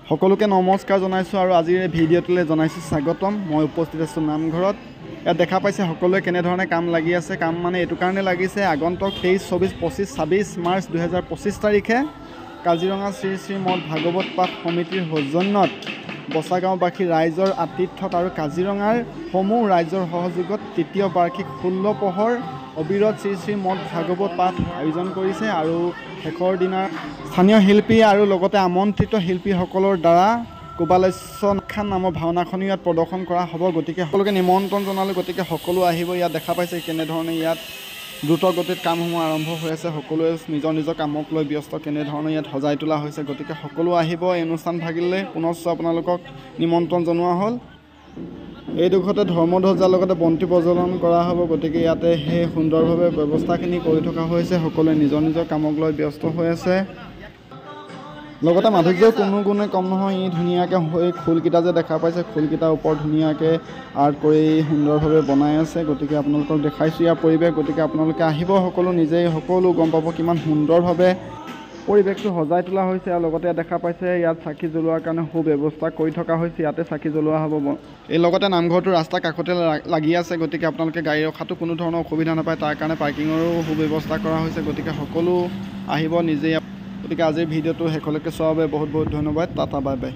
সকলোকে নমস্কাৰ জনাইছোঁ আৰু আজিৰ এই ভিডিঅ'টোলৈ জনাইছোঁ স্বাগতম। মই উপস্থিত আছোঁ নামঘৰত। ইয়াত দেখা পাইছে সকলোৱে কেনেধৰণে কাম লাগি আছে। কাম মানে এইটো কাৰণে লাগিছে, আগন্তুক 23, 24, 25, 26 মাৰ্চ 2025 তাৰিখে কাজিৰঙা শ্ৰী শ্ৰী মঠ ভাগৱত পাঠ সমিতিৰ সৌজন্যত বচাগাঁওবাসী ৰাইজৰ আতিথ্যত আৰু কাজিৰঙাৰ সমূহ ৰাইজৰ সহযোগত তৃতীয় বাৰ্ষিক 16 পহৰ অবিৰত শ্ৰী শ্ৰী মঠ ভাগৱত পাঠ আয়োজন কৰিছে আৰু শেষৰ দিনা স্থানীয় শিল্পী আৰু লগতে আমন্ত্ৰিত শিল্পীসকলৰ দ্বাৰা কোবালস্য নামৰ ভাওনাখনি ইয়াত প্ৰদৰ্শন কৰা হ'ব। গতিকে সকলোকে নিমন্ত্ৰণ জনালোঁ। গতিকে সকলো আহিব। ইয়াত দেখা পাইছে কেনেধৰণে ইয়াত দ্ৰুত গতিত কামসমূহ আৰম্ভ হৈ আছে। সকলোৱে নিজৰ নিজৰ কামক লৈ ব্যস্ত, কেনেধৰণে ইয়াত সজাই তোলা হৈছে। গতিকে সকলো আহিব এই অনুষ্ঠান ভাগিলে পুনশ্চ আপোনালোকক নিমন্ত্ৰণ জনোৱা হ'ল। এই দুখতে ধৰ্মধ্বজাৰ লগতে বন্তি প্ৰজ্বলন কৰা হ'ব। গতিকে ইয়াতে সেই সুন্দৰভাৱে ব্যৱস্থাখিনি কৰি থকা হৈছে। সকলোৱে নিজৰ নিজৰ কামক লৈ ব্যস্ত হৈ আছে। লগতে মাধুৰ্যৰ কোনো গুণে কম নহয়। ই ধুনীয়াকৈ এই খোলকেইটা যে দেখা পাইছে, খোলকেইটাৰ ওপৰত ধুনীয়াকৈ আৰ্ট কৰি সুন্দৰভাৱে বনাই আছে। গতিকে আপোনালোকক দেখাইছোঁ ইয়াৰ পৰিৱেশ। গতিকে আপোনালোকে আহিব, সকলো নিজেই সকলো গম পাব কিমান সুন্দৰভাৱে পৰিৱেশটো সজাই তোলা হৈছে। আৰু লগতে দেখা পাইছে ইয়াত চাকি জ্বলোৱাৰ কাৰণে সুব্যৱস্থা কৰি থকা হৈছে। ইয়াতে চাকি জ্বলোৱা হ'ব। এই লগতে নামঘৰটো ৰাস্তাৰ কাষতে লাগি আছে। গতিকে আপোনালোকে গাড়ী ৰখাটো কোনো ধৰণৰ অসুবিধা নাপায়। তাৰ কাৰণে পাৰ্কিঙৰো সুব্যৱস্থা কৰা হৈছে। গতিকে সকলো আহিব নিজেই। গতিকে আজিৰ ভিডিঅ'টো শেষলৈকে চোৱাৰ বাবে বহুত বহুত ধন্যবাদ। Tata bye bye.